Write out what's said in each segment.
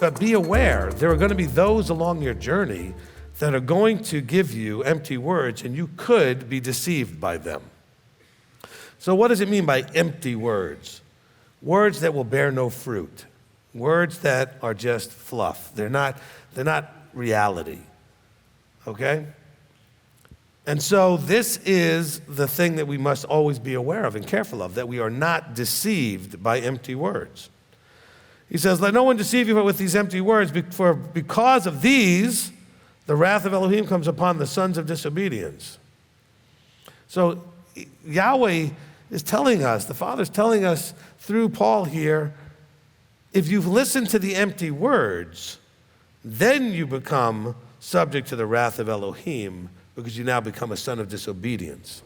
But be aware, there are going to be those along your journey that are going to give you empty words, and you could be deceived by them. So what does it mean by empty words? Words that will bear no fruit. Words that are just fluff. They're not reality. Okay? And so this is the thing that we must always be aware of and careful of, that we are not deceived by empty words. He says, let no one deceive you with these empty words, for because of these, the wrath of Elohim comes upon the sons of disobedience. So Yahweh is telling us, the Father's telling us through Paul here, if you've listened to the empty words, then you become subject to the wrath of Elohim, because you now become a son of disobedience.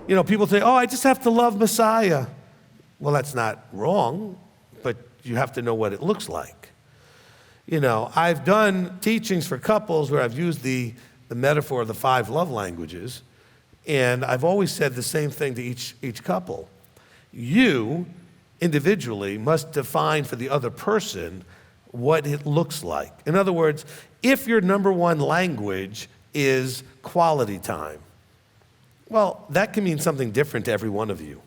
You know, people say, oh, I just have to love Messiah. Well, that's not wrong, but you have to know what it looks like. You know, I've done teachings for couples where I've used the metaphor of the 5 love languages, and I've always said the same thing to each couple. You, individually, must define for the other person what it looks like. In other words, if your number one language is quality time, well, that can mean something different to every one of you.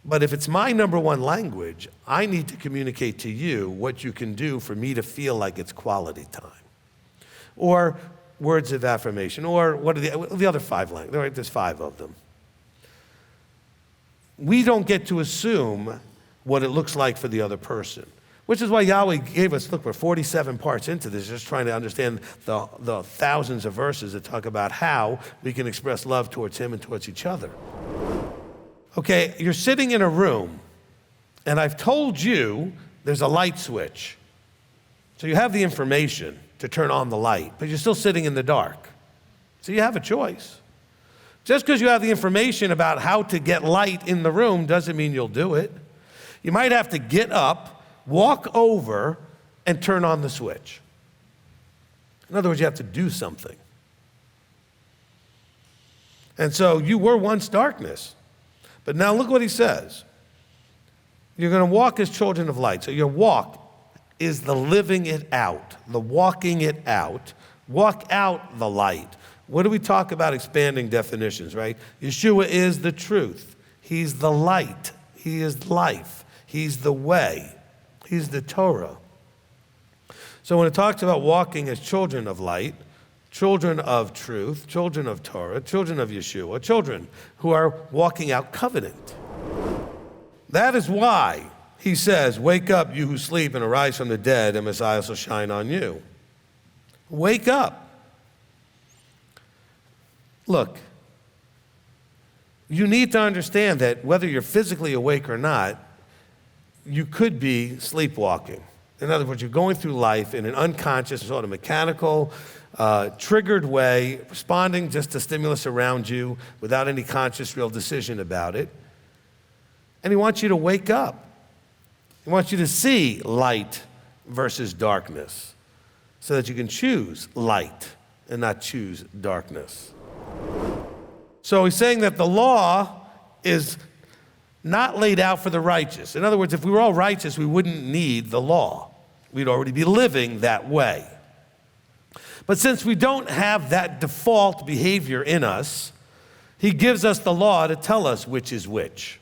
But if it's my number one language, I need to communicate to you what you can do for me to feel like it's quality time. Or words of affirmation, or what are the other 5 languages? Right, there's 5 of them. We don't get to assume what it looks like for the other person, which is why Yahweh gave us, look, we're 47 parts into this, just trying to understand the thousands of verses that talk about how we can express love towards him and towards each other. Okay, you're sitting in a room, and I've told you there's a light switch. So you have the information to turn on the light, but you're still sitting in the dark. So you have a choice. Just because you have the information about how to get light in the room doesn't mean you'll do it. You might have to get up, walk over, and turn on the switch. In other words, you have to do something. And so you were once darkness. But now look what he says. You're going to walk as children of light. So your walk is the living it out, the walking it out. Walk out the light. What do we talk about expanding definitions, right? Yeshua is the truth. He's the light. He is life. He's the way. He's the Torah. So when it talks about walking as children of light, children of truth, children of Torah, children of Yeshua, children who are walking out covenant. That is why he says, wake up, you who sleep, and arise from the dead, and Messiah shall shine on you. Wake up. Look, you need to understand that whether you're physically awake or not, you could be sleepwalking. In other words, you're going through life in an unconscious, sort of mechanical, triggered way, responding just to stimulus around you without any conscious, real decision about it. And he wants you to wake up. He wants you to see light versus darkness so that you can choose light and not choose darkness. So he's saying that the law is not laid out for the righteous. In other words, if we were all righteous, we wouldn't need the law. We'd already be living that way. But since we don't have that default behavior in us, he gives us the law to tell us which is which.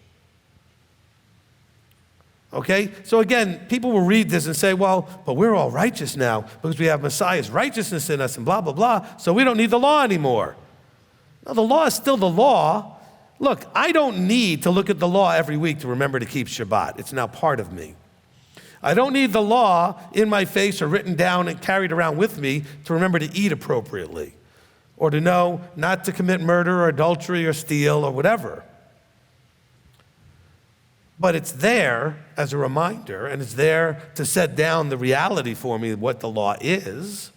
Okay? So again, people will read this and say, well, but we're all righteous now because we have Messiah's righteousness in us and blah, blah, blah, so we don't need the law anymore. No, the law is still the law. Look, I don't need to look at the law every week to remember to keep Shabbat. It's now part of me. I don't need the law in my face or written down and carried around with me to remember to eat appropriately or to know not to commit murder or adultery or steal or whatever. But it's there as a reminder, and it's there to set down the reality for me of what the law is.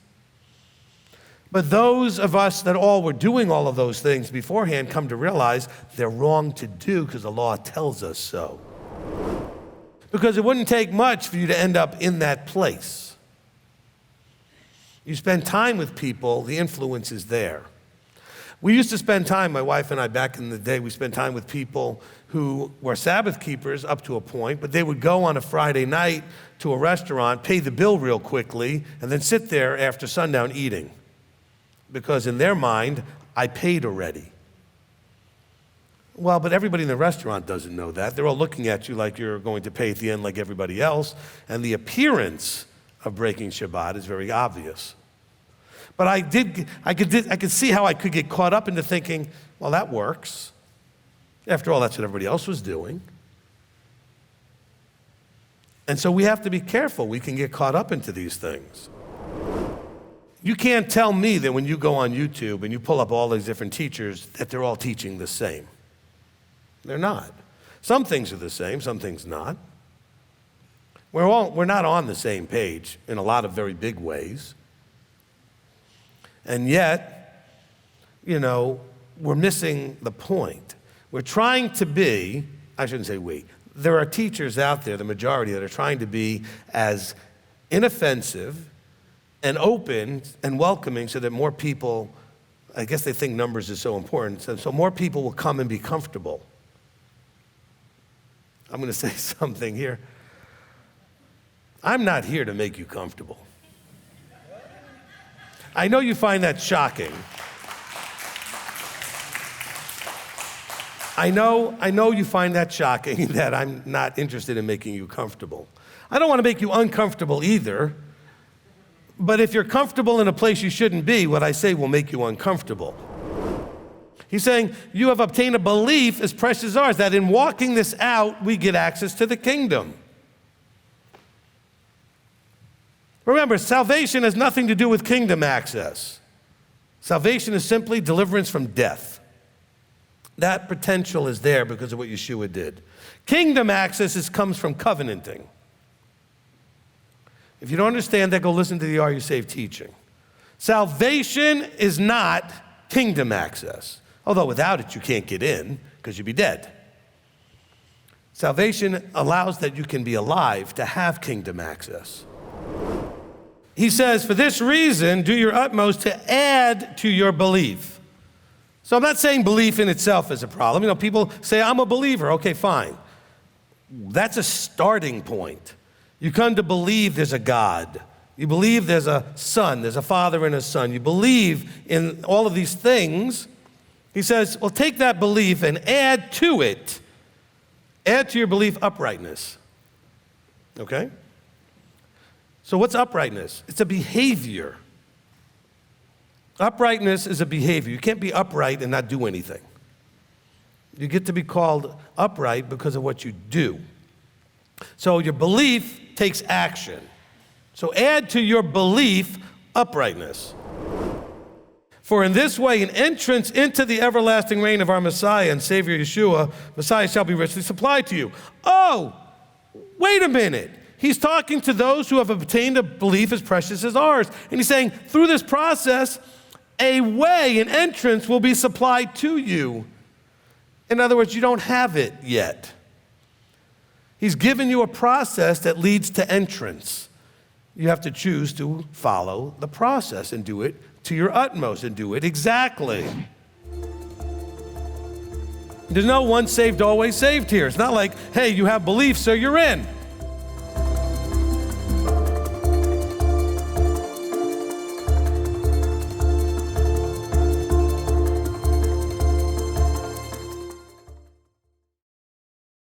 But those of us that all were doing all of those things beforehand come to realize they're wrong to do because the law tells us so. Because it wouldn't take much for you to end up in that place. You spend time with people, the influence is there. We used to spend time, my wife and I, back in the day, we spent time with people who were Sabbath keepers up to a point, but they would go on a Friday night to a restaurant, pay the bill real quickly, and then sit there after sundown eating. Because in their mind, I paid already. Well, but everybody in the restaurant doesn't know that. They're all looking at you like you're going to pay at the end like everybody else, and the appearance of breaking Shabbat is very obvious. But I could see how I could get caught up into thinking, well, that works. After all, that's what everybody else was doing. And so we have to be careful. We can get caught up into these things. You can't tell me that when you go on YouTube and you pull up all these different teachers that they're all teaching the same. They're not. Some things are the same, some things not. We're not on the same page in a lot of very big ways. And yet, we're missing the point. We're trying to be, I shouldn't say we, there are teachers out there, the majority, that are trying to be as inoffensive and open and welcoming so that more people, I guess they think numbers is so important, so more people will come and be comfortable. I'm going to say something here. I'm not here to make you comfortable. I know you find that shocking. I know you find that shocking that I'm not interested in making you comfortable. I don't want to make you uncomfortable either, but if you're comfortable in a place you shouldn't be, what I say will make you uncomfortable. He's saying, you have obtained a belief as precious as ours, that in walking this out, we get access to the kingdom. Remember, salvation has nothing to do with kingdom access. Salvation is simply deliverance from death. That potential is there because of what Yeshua did. Kingdom access comes from covenanting. If you don't understand that, go listen to the Are You Saved teaching. Salvation is not kingdom access. Although without it, you can't get in because you'd be dead. Salvation allows that you can be alive to have kingdom access. He says, for this reason, do your utmost to add to your belief. So I'm not saying belief in itself is a problem. People say, I'm a believer. Okay, fine. That's a starting point. You come to believe there's a God. You believe there's a son, there's a father and a son. You believe in all of these things. He says, well, take that belief and add to it. Add to your belief uprightness. Okay? So what's uprightness? It's a behavior. Uprightness is a behavior. You can't be upright and not do anything. You get to be called upright because of what you do. So your belief takes action. So add to your belief uprightness. For in this way, an entrance into the everlasting reign of our Messiah and Savior Yeshua, Messiah shall be richly supplied to you. Oh, wait a minute. He's talking to those who have obtained a belief as precious as ours. And he's saying, through this process, a way, an entrance will be supplied to you. In other words, you don't have it yet. He's given you a process that leads to entrance. You have to choose to follow the process and do it to your utmost and do it exactly. There's no once saved, always saved here. It's not like, hey, you have belief, so you're in.